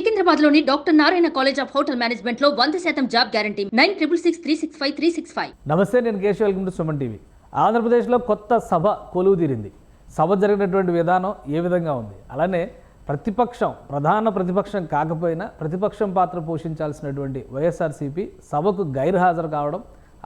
సికింద్రాబాద్లోని doctor Narayana college of hotel మేనేజ్మెంట్లో 100% job guarantee 966365 నమస్తే, నేను Keshav. Welcome to Suman TV. ఆంధ్రప్రదేశ్లో కొత్త సభ కొలువు తీరింది. సభ జరిగినటువంటి విధానం ఏ విధంగా ఉంది, అలానే ప్రతిపక్షం, ప్రధాన ప్రతిపక్షం కాకపోయినా ప్రతిపక్షం పాత్ర పోషించాల్సినటువంటి వైఎస్ఆర్సీపీ సభకు గైర్హాజరు కావడం,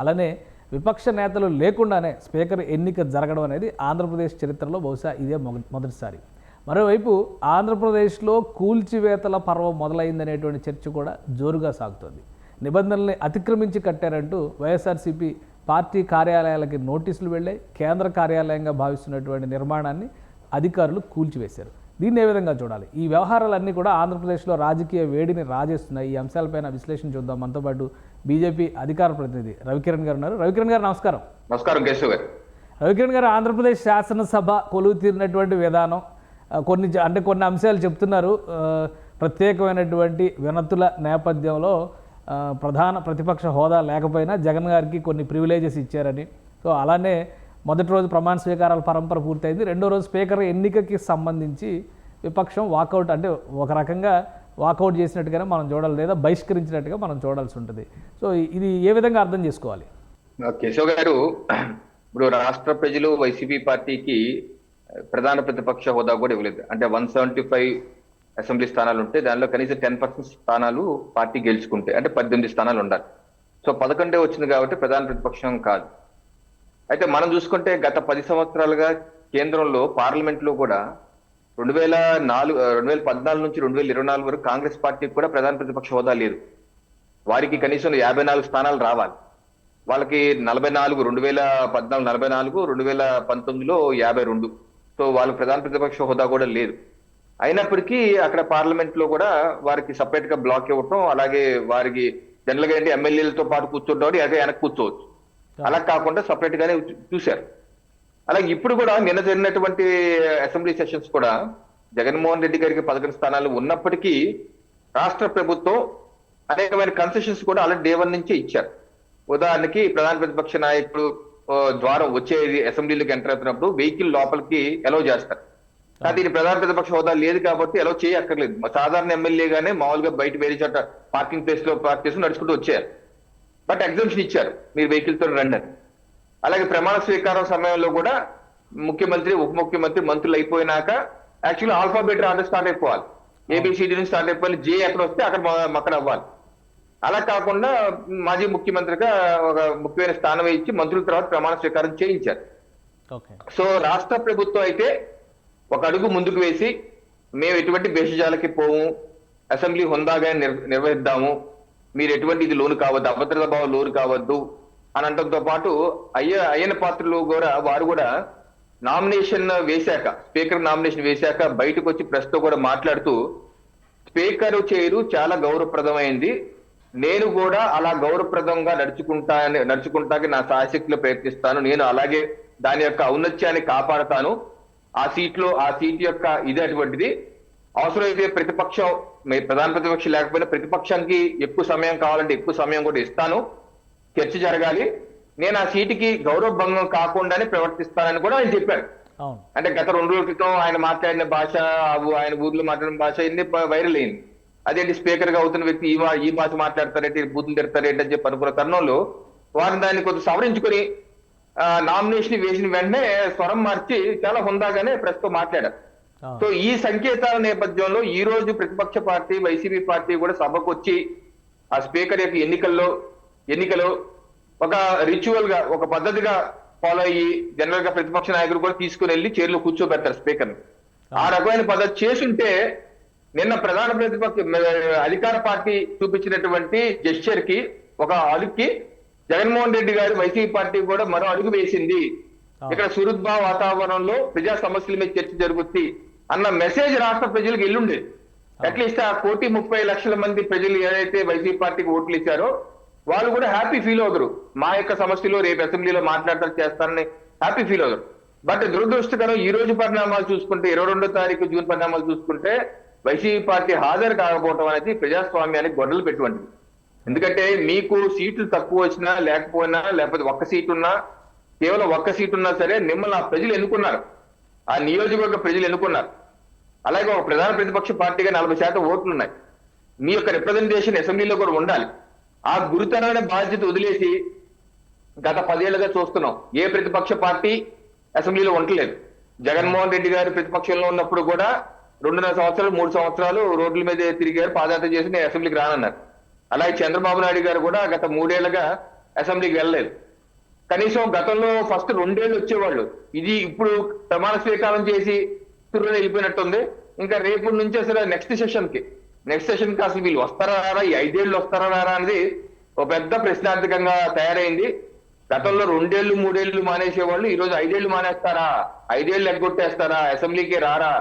అలానే విపక్ష నేతలు లేకుండానే స్పీకర్ ఎన్నిక జరగడం అనేది ఆంధ్రప్రదేశ్ చరిత్రలో బహుశా ఇదే మొదటిసారి. మరోవైపు ఆంధ్రప్రదేశ్లో కూల్చివేతల పర్వం మొదలైందనేటువంటి చర్చ కూడా జోరుగా సాగుతోంది. నిబంధనల్ని అతిక్రమించి కట్టారంటూ వైఎస్ఆర్సీపీ పార్టీ కార్యాలయాలకి నోటీసులు వెళ్ళాయి. కేంద్ర కార్యాలయంగా భావిస్తున్నటువంటి నిర్మాణాన్ని అధికారులు కూల్చివేశారు. దీన్ని ఏ విధంగా చూడాలి? ఈ వ్యవహారాలన్నీ కూడా ఆంధ్రప్రదేశ్లో రాజకీయ వేడిని రాజేస్తున్నాయి. ఈ అంశాలపైన విశ్లేషణ చూద్దాం. మనతో పాటు బీజేపీ అధికార ప్రతినిధి రవికిరణ్ గారు ఉన్నారు. రవికిరణ్ గారు నమస్కారం. నమస్కారం కేశవ్ గారు. రవికిరణ్ గారు, ఆంధ్రప్రదేశ్ శాసనసభ కొలువు తీరినటువంటి విధానం కొన్ని అంశాలు చెప్తున్నారు. ప్రత్యేకమైనటువంటి వినతుల నేపథ్యంలో ప్రధాన ప్రతిపక్ష హోదా లేకపోయినా జగన్ గారికి కొన్ని ప్రివిలేజెస్ ఇచ్చారని. సో అలానే మొదటి రోజు ప్రమాణ స్వీకారాల పరంపర పూర్తయింది. రెండో రోజు స్పీకర్ ఎన్నికకి సంబంధించి విపక్షం వాకౌట్, అంటే ఒక రకంగా వాకౌట్ చేసినట్టుగానే మనం చూడాలి, లేదా బహిష్కరించినట్టుగా మనం చూడాల్సి ఉంటుంది. సో ఇది ఏ విధంగా అర్థం చేసుకోవాలి? కేశవ్ గారు, ఇప్పుడు రాష్ట్ర ప్రజలు వైసీపీ పార్టీకి ప్రధాన ప్రతిపక్ష హోదా కూడా ఇవ్వలేదు. అంటే 175 అసెంబ్లీ స్థానాలు ఉంటే దానిలో కనీసం 10% స్థానాలు పార్టీ గెలుచుకుంటే, అంటే 18 స్థానాలు ఉండాలి. సో 11 వచ్చింది కాబట్టి ప్రధాన ప్రతిపక్షం కాదు. అయితే మనం చూసుకుంటే గత 10 సంవత్సరాలుగా కేంద్రంలో పార్లమెంట్లో కూడా 2014 నుంచి 2024 వరకు కాంగ్రెస్ పార్టీకి కూడా ప్రధాన ప్రతిపక్ష హోదా లేదు. వారికి కనీసం 54 స్థానాలు రావాలి. వాళ్ళకి 44, 2014 44, 2019లో 52. సో వాళ్ళకి ప్రధాన ప్రతిపక్ష హోదా కూడా లేదు. అయినప్పటికీ అక్కడ పార్లమెంట్ లో కూడా వారికి సపరేట్ గా బ్లాక్ ఇవ్వటం, అలాగే వారికి జనరల్ గా ఏంటి ఎమ్మెల్యేలతో పాటు కూర్చుంటాడు, అదే వెనక్కి కూర్చోవచ్చు. అలా కాకుండా సపరేట్ గానే చూశారు. అలాగే ఇప్పుడు కూడా నిన్న జరిగినటువంటి అసెంబ్లీ సెషన్స్ కూడా జగన్మోహన్ రెడ్డి గారికి 11 స్థానాలు ఉన్నప్పటికీ రాష్ట్ర ప్రభుత్వం అనేకమైన కన్సెషన్స్ కూడా ఆల్రెడీ డే 1 నుంచే ఇచ్చారు. ఉదాహరణకి ప్రధాన ప్రతిపక్ష నాయకుడు ద్వారం వచ్చేది అసెంబ్లీలోకి ఎంటర్ అవుతున్నప్పుడు వెహికల్ లోపలికి ఎలవ్ చేస్తారు. కానీ దీని ప్రధాన ప్రతిపక్ష హోదా లేదు కాబట్టి ఎలవ్ చేయక్కర్లేదు. సాధారణ ఎమ్మెల్యేగానే మామూలుగా బయట వేరే చోట పార్కింగ్ ప్లేస్ లో పార్క్ చేసి నడుచుకుంటూ వచ్చేయాలి. బట్ ఎగ్జామ్షన్ ఇచ్చారు, మీరు వెహికల్ తో రండి. అలాగే ప్రమాణ స్వీకారం సమయంలో కూడా ముఖ్యమంత్రి, ఉప ముఖ్యమంత్రి, మంత్రులు అయిపోయినాక యాక్చువల్లీ ఆల్ఫాబెట్ ఆర్డర్ స్టార్ట్ అయిపోవాలి. ఏబిసిడి నుంచి స్టార్ట్ అయిపోవాలి. జే ఎక్కడ వస్తే అక్కడ అవ్వాలి. అలా కాకుండా మాజీ ముఖ్యమంత్రిగా ఒక ముఖ్యమైన స్థానం ఇచ్చి మంత్రుల తర్వాత ప్రమాణ స్వీకారం చేయించారు. సో రాష్ట్ర ప్రభుత్వం అయితే ఒక అడుగు ముందుకు వేసి మేము ఎటువంటి భేషజాలకి పోము, అసెంబ్లీ హుందాగా నిర్వహిద్దాము, మీరు ఎటువంటి ఇది లోను కావద్దు, అభద్రతా భావం లోను కావద్దు అని అనడంతో పాటు అయ్యన పాత్రలు కూడా వారు కూడా నామినేషన్ వేశాక, స్పీకర్ నామినేషన్ వేశాక బయటకు వచ్చి ప్రెస్ తో కూడా మాట్లాడుతూ స్పీకర్ చేరు చాలా గౌరవప్రదమైంది, నేను కూడా అలా గౌరవప్రదంగా నడుచుకుంటానికి నా శాయశక్తిలో ప్రయత్నిస్తాను, నేను అలాగే దాని యొక్క ఔన్నత్యాన్ని కాపాడతాను, ఆ సీట్ యొక్క ఇది అటువంటిది, అవసరమైతే ప్రతిపక్షం, ప్రధాన ప్రతిపక్షం లేకపోయినా ప్రతిపక్షానికి ఎక్కువ సమయం కావాలంటే ఎక్కువ సమయం కూడా ఇస్తాను, చర్చ జరగాలి, నేను ఆ సీటుకి గౌరవ భంగం కాకుండానే ప్రవర్తిస్తానని కూడా ఆయన చెప్పారు. అంటే గత 2 రోజుల క్రితం ఆయన మాట్లాడిన భాష, ఆయన ఊర్లో మాట్లాడిన భాష ఇన్ని వైరల్ అయింది. అదేంటి స్పీకర్ గా అవుతున్న వ్యక్తి ఈ భాష మాట్లాడతారేంటి, బూతులు తిడతారేంటి అని చెప్పి అనుకున్న తరుణంలో వారిని దాన్ని కొంచెం సవరించుకొని నామినేషన్ వేసిన వెంటనే స్వరం మార్చి చాలా హుందాగానే ప్రెస్ తో మాట్లాడారు. సో ఈ సంకేతాల నేపథ్యంలో ఈ రోజు ప్రతిపక్ష పార్టీ వైసీపీ పార్టీ కూడా సభకు వచ్చి ఆ స్పీకర్ యొక్క ఎన్నికలో ఒక రిచువల్ గా, ఒక పద్ధతిగా ఫాలో అయ్యి జనరల్ గా ప్రతిపక్ష నాయకులు కూడా తీసుకుని వెళ్ళి చైర్లో కూర్చోబెడతారు స్పీకర్. ఆ రకమైన పద్ధతి చేసుంటే నిన్న ప్రధాన ప్రతిపక్ష అధికార పార్టీ చూపించినటువంటి జెస్చర్ కి, ఒక అడుగుకి జగన్మోహన్ రెడ్డి గారు వైసీపీ పార్టీ కూడా మరో అడుగు వేసింది. ఇక్కడ సుహృద్భావ వాతావరణంలో ప్రజా సమస్యల మీద చర్చ జరుగుతుంది అన్న మెసేజ్ రాష్ట్ర ప్రజలకు ఎల్లుండేది. అట్లీస్ట్ ఆ 1,30,00,000 మంది ప్రజలు ఏదైతే వైసీపీ పార్టీకి ఓట్లు ఇచ్చారో వాళ్ళు కూడా హ్యాపీ ఫీల్ అవుతారు. మా యొక్క సమస్యలు రేపు అసెంబ్లీలో మాట్లాడతారు, చేస్తారని హ్యాపీ ఫీల్ అవుతారు. బట్ దురదృష్టకరం ఈ రోజు పరిణామాలు చూసుకుంటే, 22వ తారీఖు జూన్ పరిణామాలు చూసుకుంటే వైసీపీ పార్టీ హాజరు కాకపోవడం అనేది ప్రజాస్వామ్యానికి గొడ్డలు పెట్టుకుంటుంది. ఎందుకంటే మీకు సీట్లు తక్కువ వచ్చినా లేకపోయినా, లేకపోతే ఒక్క సీటు ఉన్నా, కేవలం ఒక్క సీటు ఉన్నా సరే మిమ్మల్ని ఆ ప్రజలు ఎన్నుకున్నారు, ఆ నియోజకవర్గ ప్రజలు ఎన్నుకున్నారు. అలాగే ఒక ప్రధాన ప్రతిపక్ష పార్టీగా 40% ఓట్లు ఉన్నాయి. మీ యొక్క రిప్రజెంటేషన్ అసెంబ్లీలో కూడా ఉండాలి. ఆ గురుతరమైన బాధ్యత వదిలేసి గత 10 ఏళ్లుగా చూస్తున్నాం ఏ ప్రతిపక్ష పార్టీ అసెంబ్లీలో ఉండలేదు. జగన్మోహన్ రెడ్డి గారు ప్రతిపక్షంలో ఉన్నప్పుడు కూడా 2.5 సంవత్సరాలు 3 సంవత్సరాలు రోడ్ల మీద తిరిగారు, పాదయాత్ర చేసి నేను అసెంబ్లీకి రానన్నారు. అలాగే చంద్రబాబు నాయుడు గారు కూడా గత 3 ఏళ్లుగా అసెంబ్లీకి వెళ్ళలేదు. కనీసం గతంలో ఫస్ట్ 2 ఏళ్ళు వచ్చేవాళ్ళు. ఇది ఇప్పుడు ప్రమాణ స్వీకారం చేసి తుర్రుని వెళ్ళిపోయినట్టుంది. ఇంకా రేపు నుంచి అసలు నెక్స్ట్ సెషన్ కి అసలు వీళ్ళు వస్తారా రారా, ఈ 5 ఏళ్ళు వస్తారా రారా అనేది ఒక పెద్ద ప్రశ్నార్థకంగా తయారైంది. గతంలో 2 ఏళ్ళు 3 ఏళ్ళు మానేసేవాళ్ళు ఈ రోజు 5 ఏళ్ళు మానేస్తారా, 5 ఏళ్ళు ఎగ్గొట్టేస్తారా, అసెంబ్లీకి రారా?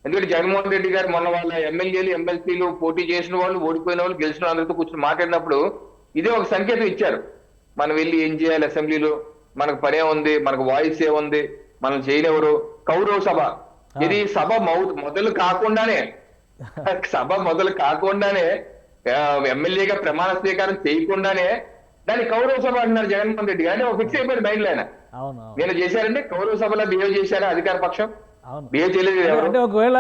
ఎందుకంటే జగన్మోహన్ రెడ్డి గారు మొన్న వాళ్ళ ఎమ్మెల్యేలు ఎమ్మెల్సీలు పోటీ చేసిన వాళ్ళు, ఓడిపోయిన వాళ్ళు, గెలిచిన వాళ్ళతో కూర్చొని మాట్లాడినప్పుడు ఇదే ఒక సంకేతం ఇచ్చారు. మనం వెళ్ళి ఏం చేయాలి అసెంబ్లీలో, మనకు పనే ఉంది, మనకు వాయిస్ ఏముంది, మనం చేయనివ్వరు. కౌరవ సభ, ఇది సభ మొదలు కాకుండానే ఎమ్మెల్యేగా ప్రమాణ స్వీకారం చేయకుండానే దాన్ని కౌరవ సభ అంటున్నారు జగన్మోహన్ రెడ్డి గారు. ఫిక్స్ అయిపోయింది మైండ్ లో ఆయన. నేను చేశారంటే కౌరవ సభలో బిహేవ్ చేశారా అధికార పక్షం? బిహేవ్ చేయలేదు. అంటే ఒకవేళ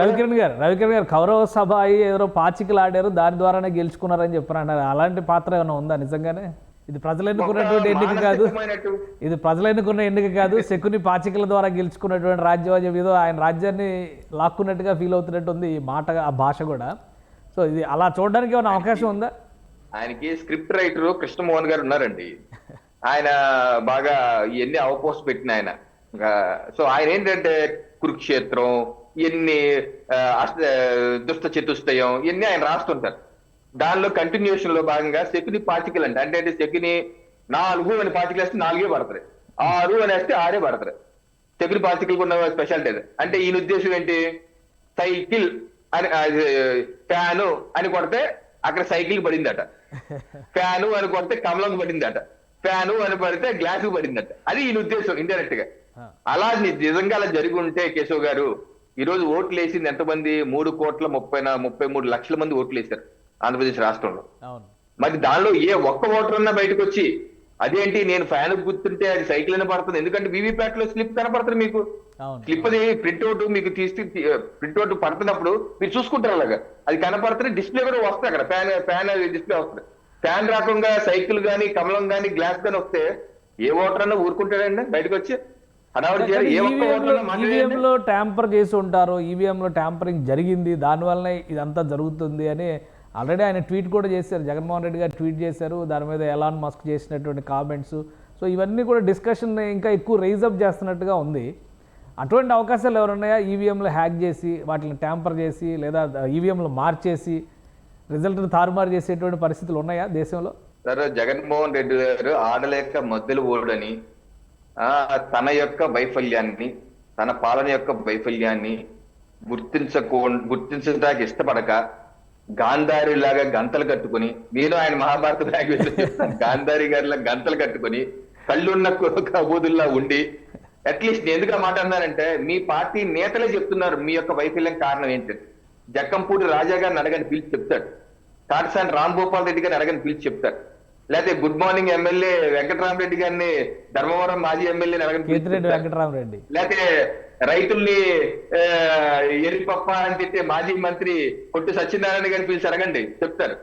రవికిరణ్ గారు కౌరవ సభ అయ్యి ఎవరో పాచికలు ఆడారు, దాని ద్వారానే గెలుచుకున్నారని చెప్పారు. అలాంటి పాత్ర ఏమైనా ఉందా నిజంగానే? ఇది ప్రజలు ఎన్నుకున్నటువంటి ఎన్నిక కాదు, శకుని పాచికల ద్వారా గెలుచుకున్నటువంటి రాజ్యం ఏదో ఆయన రాజ్యాన్ని లాక్కున్నట్టుగా ఫీల్ అవుతున్నట్టు ఉంది ఈ మాట, ఆ భాష కూడా. సో ఇది అలా చూడడానికి ఏమైనా అవకాశం ఉందా? ఆయనకి స్క్రిప్ట్ రైటర్ కృష్ణమోహన్ గారు ఉన్నారండి. ఆయన బాగా ఇవన్నీ అవపోస్ట్ పెట్టిన ఆయన. సో ఆయన ఏంటంటే కురుక్షేత్రం, ఇవన్నీ దుష్ట చతుష్టయం, ఇవన్నీ ఆయన రాస్తుంటారు. దానిలో కంటిన్యూషన్ లో భాగంగా శకుని పాచికలు అంటే శకుని 4 అని పాచికలు వేస్తే 4 పడతాయి, 6 అని వేస్తే 6 పడతాయి. శకుని పాచికలు ఉన్న స్పెషాలిటీ అంటే ఈయన ఉద్దేశం ఏంటి, సైకిల్ అని ఫ్యాను అని కొడితే అక్కడ సైకిల్ పడిందట, ఫ్యాను అని కొడితే కమలం పడిందట, ఫ్యాను అని పడితే గ్లాసు పడిందట. అది ఈయన ఉద్దేశం ఇండైరెక్ట్ గా. అలా నిజంగా అలా జరిగి ఉంటే కేశవ్ గారు ఈ రోజు ఓట్లు వేసింది ఎంతమంది? 3,33 లక్షల మంది ఓట్లు వేశారు ఆంధ్రప్రదేశ్ రాష్ట్రంలో. మరి దానిలో ఏ ఒక్క ఓటర్ అన్నా బయటకు వచ్చి అదేంటి నేను ఫ్యాన్ గుర్తుంటే అది సైకిల్ అని పడుతుంది, ఎందుకంటే వీవీప్యాట్ లో స్లిప్ కనపడుతుంది మీకు, స్లిప్ అది ప్రింట్అవుట్ మీకు ప్రింట్అవుట్ పడుతున్నప్పుడు మీరు చూసుకుంటారు అలాగా, అది కనపడుతుంది, డిస్ప్లే కూడా వస్తుంది అక్కడ, ఫ్యాన్ డిస్ప్లే వస్తుంది. ఫ్యాన్ రాకుండా సైకిల్ గానీ కమలం గానీ గ్లాస్ గానీ వస్తే ఏ ఓటర్ అన్నా ఊరుకుంటాడండి బయటకు వచ్చి? ఈవీఎంలో ట్యాంపర్ చేసి ఉంటారు, ఈవీఎంలో ట్యాంపరింగ్ జరిగింది, దానివల్లనే ఇదంతా జరుగుతుంది అని ఆల్రెడీ ఆయన ట్వీట్ కూడా చేశారు. జగన్మోహన్ రెడ్డి గారు ట్వీట్ చేశారు, దాని మీద ఎలాన్ మస్క్ చేసినటువంటి కామెంట్స్. సో ఇవన్నీ కూడా డిస్కషన్ ఇంకా ఎక్కువ రైజప్ చేస్తున్నట్టుగా ఉంది. అటువంటి అవకాశాలు ఎవరున్నాయా? ఈవీఎంలో హ్యాక్ చేసి వాటిని ట్యాంపర్ చేసి లేదా ఈవీఎంలో మార్చేసి రిజల్ట్ని తారుమారు చేసేటువంటి పరిస్థితులు ఉన్నాయా దేశంలో? సరే, జగన్మోహన్ రెడ్డి గారు ఆడలేక మధ్యలో ఓడని తన యొక్క వైఫల్యాన్ని, తన పాలన యొక్క వైఫల్యాన్ని గుర్తించడానికి ఇష్టపడక గాంధారి లాగా గంతలు కట్టుకుని, నేను ఆయన మహాభారత లాంగ్వేజ్ చెప్తాను, గాంధారి గారిలా గంతలు కట్టుకుని కళ్ళున్న కబూదుల్లా ఉండి, అట్లీస్ట్ నేను ఎందుకు మాట్లాడినానంటే మీ పార్టీ నేతలే చెప్తున్నారు మీ యొక్క వైఫల్యం కారణం ఏంటి. జక్కంపూడి రాజా గారిని అడగని పిలిచి చెప్తాడు, కాటసాని రాంగోపాల్ రెడ్డి గారిని అడగని పిలిచి చెప్తారు, లేకపోతే గుడ్ మార్నింగ్ ఎమ్మెల్యే వెంకటరామరెడ్డి గారిని, ధర్మవరం మాజీ ఎమ్మెల్యేని అడగని, లేకపోతే రైతుల్ని ఎరిపప్ప అని తిట్టే మాజీ మంత్రి కొట్టు సత్యనారాయణ గారిని పిలిచి అడగండి, చెప్తారు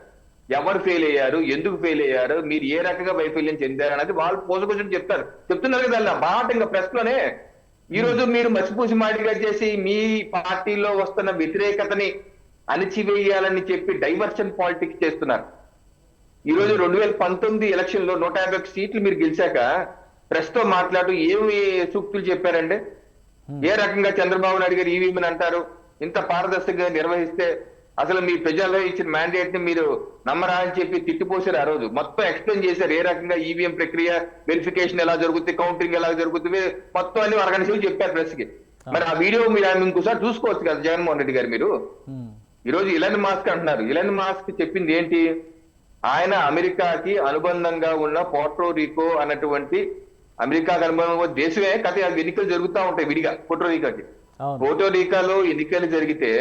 ఎవరు ఫెయిల్ అయ్యారు, ఎందుకు ఫెయిల్ అయ్యారు, మీరు ఏ రకంగా వైఫల్యం చెందారు అనేది వాళ్ళు పోసుకొచ్చి చెప్తున్నారు కదా మాట. ఇంకా ప్రెస్ లోనే ఈ రోజు మీరు మసిపూసి మాటిగా చేసి మీ పార్టీలో వస్తున్న వ్యతిరేకతని అణిచివేయాలని చెప్పి డైవర్షన్ పాలిటిక్స్ చేస్తున్నారు. ఈ రోజు 2019 ఎలక్షన్ లో 151 సీట్లు మీరు గెలిచాక ప్రెస్ తో మాట్లాడుతూ ఏమి సూక్తులు చెప్పారండి? ఏ రకంగా చంద్రబాబు నాయుడు గారు ఈవీఎం అంటారు, ఇంత పారదర్శకంగా నిర్వహిస్తే అసలు మీ ప్రజల్లో ఇచ్చిన మ్యాండేట్ ని మీరు నమ్మరా అని చెప్పి తిట్టిపోసారు. ఆ రోజు మొత్తం ఎక్స్ప్లెయిన్ చేశారు ఏ రకంగా ఈవీఎం ప్రక్రియ, వెరిఫికేషన్ ఎలా జరుగుతుంది, కౌంటింగ్ ఎలా జరుగుతుంది, మొత్తం అన్ని అరగంటలు చెప్పారు ప్రెస్ కి. మరి ఆ వీడియో మీరు ఇంకోసారి చూసుకోవచ్చు కదా జగన్మోహన్ రెడ్డి గారు. మీరు ఈ రోజు ఇలాన్ మాస్క్ అంటున్నారు, ఇలాన్ మాస్క్ చెప్పింది ఏంటి? ఆయన అమెరికాకి అనుబంధంగా ఉన్న పోర్టోరికో అన్నటువంటి అమెరికాకి అనుబంధంగా దేశమే కథ ఎన్నికలు జరుగుతూ ఉంటాయి విడిగా. పోర్టోరికాలో ఎన్నికలు జరిగితే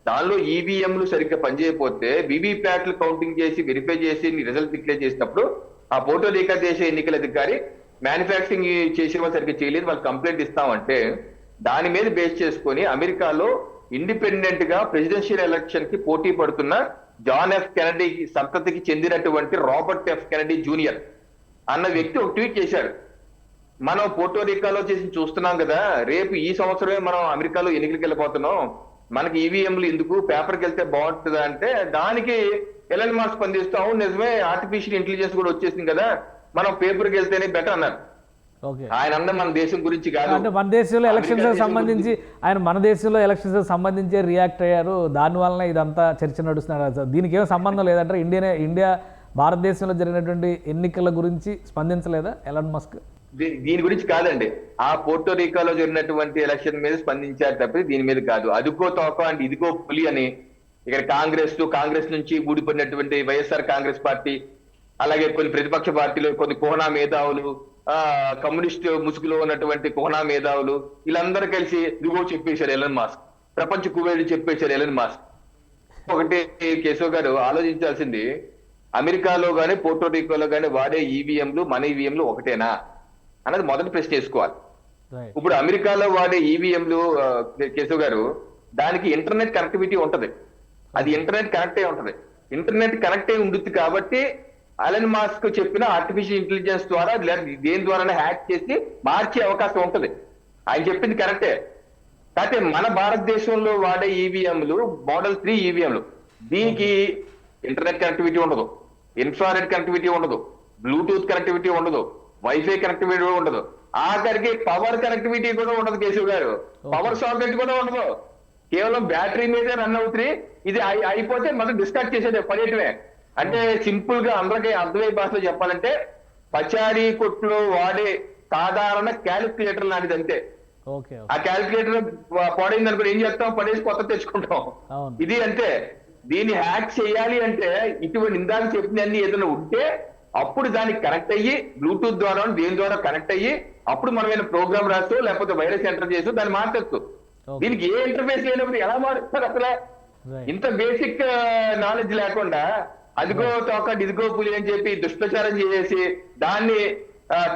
దానిలో ఈవీఎంలు సరిగ్గా పనిచేయకపోతే వీవీప్యాట్లు కౌంటింగ్ చేసి వెరిఫై చేసి రిజల్ట్ డిక్లేర్ చేసినప్పుడు ఆ పోర్టోరికా దేశ ఎన్నికల అధికారి మ్యానుఫ్యాక్చరింగ్ చేసే వాళ్ళు సరిగ్గా చేయలేదు, వాళ్ళు కంప్లైంట్ ఇస్తామంటే దాని మీద బేస్ చేసుకొని అమెరికాలో ఇండిపెండెంట్ గా ప్రెసిడెన్షియల్ ఎలక్షన్ కి పోటీ పడుతున్న జాన్ ఎఫ్ కెనడీ సంతతికి చెందినటువంటి రాబర్ట్ ఎఫ్ కెనడీ జూనియర్ అన్న వ్యక్తి ఒక ట్వీట్ చేశాడు. మనం పోర్టోరికాలో చేసి చూస్తున్నాం కదా, రేపు ఈ సంవత్సరమే మనం అమెరికాలో ఎన్నికలకు వెళ్ళిపోతున్నాం, మనకి ఈవీఎంలు ఎందుకు, పేపర్కి వెళ్తే బాగుంటుందా అంటే దానికి ఎలన్ మాస్క్ స్పందిస్తూ అవును నిజమే, ఆర్టిఫిషియల్ ఇంటెలిజెన్స్ కూడా వచ్చేసింది కదా, మనం పేపర్కి వెళ్తేనే బెటర్ అన్నారు. ఓకే, ఆయన అన్న మన దేశం గురించి కాదు, అంటే మన దేశంలో ఎలక్షన్స్ సంబంధించి ఆయన మన దేశంలో ఎలక్షన్స్ సంబంధించి రియాక్ట్ అయ్యారు, దానివల్ల ఇదంతా చర్చ నడుస్తున్నారు. దీనికి ఏం సంబంధం లేదంటే ఇండియా భారతదేశంలో జరిగినటువంటి ఎన్నికల గురించి స్పందించలేదా ఎలన్ మస్క్? దీని గురించి కాదండి, ఆ పోర్టోరికాలో జరిగినటువంటి ఎలక్షన్ మీద స్పందించారు తప్ప దీని మీద కాదు. అదుకో తోక అంటే ఇదిగో పులి అని ఇక్కడ కాంగ్రెస్ నుంచి ఊడిపడినటువంటి వైఎస్ఆర్ కాంగ్రెస్ పార్టీ, అలాగే కొన్ని ప్రతిపక్ష పార్టీలు, కొన్ని కోహనా మేధావులు, కమ్యూనిస్ట్ ముసుగులో ఉన్నటువంటి కోహనా మేధావులు, వీళ్ళందరూ కలిసి ఇదిగో చెప్పేశారు ఎలన్ మాస్క్, ప్రపంచ కుబేరుడు చెప్పేశారు ఎలన్ మాస్క్. ఒకటి కేశవ్ గారు ఆలోచించాల్సింది, అమెరికాలో గానీ పోర్టోరికోలో గానీ వాడే ఈవీఎంలు మన ఈవీఎంలు ఒకటేనా అన్నది మొదటి ప్రశ్న వేసుకోవాలి. ఇప్పుడు అమెరికాలో వాడే ఈవీఎంలు కేశవ్ గారు, దానికి ఇంటర్నెట్ కనెక్టివిటీ ఉంటది, అది ఇంటర్నెట్ కనెక్ట్ అయి ఉంటది, ఇంటర్నెట్ కనెక్ట్ అయి ఉంటుంది కాబట్టి ఎలన్ మాస్క్ చెప్పిన ఆర్టిఫిషియల్ ఇంటెలిజెన్స్ ద్వారా దేని ద్వారా హ్యాక్ చేసి మార్చే అవకాశం ఉంటది. ఆయన చెప్పింది కరెక్టే. కాకపోతే మన భారతదేశంలో వాడే ఈవీఎంలు మోడల్ 3 ఈవీఎంలు, దీనికి ఇంటర్నెట్ కనెక్టివిటీ ఉండదు, ఇన్ఫ్రారెడ్ కనెక్టివిటీ ఉండదు, బ్లూటూత్ కనెక్టివిటీ ఉండదు, వైఫై కనెక్టివిటీ ఉండదు, ఆఖరికి పవర్ కనెక్టివిటీ కూడా ఉండదు కేశవ్ గారు, పవర్ సాకెట్ కూడా ఉండదు, కేవలం బ్యాటరీ మీదే రన్ అవుతుంది. ఇది అయిపోతే మనం డిస్కనెక్ట్ చేసేది పడేయటమే. అంటే సింపుల్ గా అందరికీ అర్థమయ్యే భాషలో చెప్పాలంటే పచారీ కొట్లో వాడే సాధారణ క్యాలిక్యులేటర్ లాంటిది అంతే. ఆ క్యాలిక్యులేటర్ పడైంది అనుకో ఏం చేస్తాం, పడేసి కొత్త తెచ్చుకుంటాం, ఇది అంతే. దీన్ని హ్యాక్ చేయాలి అంటే ఇటువంటి ఇందాక చెప్పిన అన్ని ఏదైనా ఉంటే అప్పుడు దానికి కనెక్ట్ అయ్యి బ్లూటూత్ ద్వారా దేని ద్వారా కనెక్ట్ అయ్యి అప్పుడు మనం ప్రోగ్రామ్ రాస్తూ లేకపోతే వైరస్ ఎంటర్ చేస్తూ దాన్ని మార్చచ్చు. దీనికి ఏ ఇంటర్ఫేస్ లేనప్పుడు ఎలా మారుస్తారు అసలు? ఇంత బేసిక్ నాలెడ్జ్ లేకుండా అదిగో తోక ఇదిగో పులి అని చెప్పి దుష్ప్రచారం చేసి దాన్ని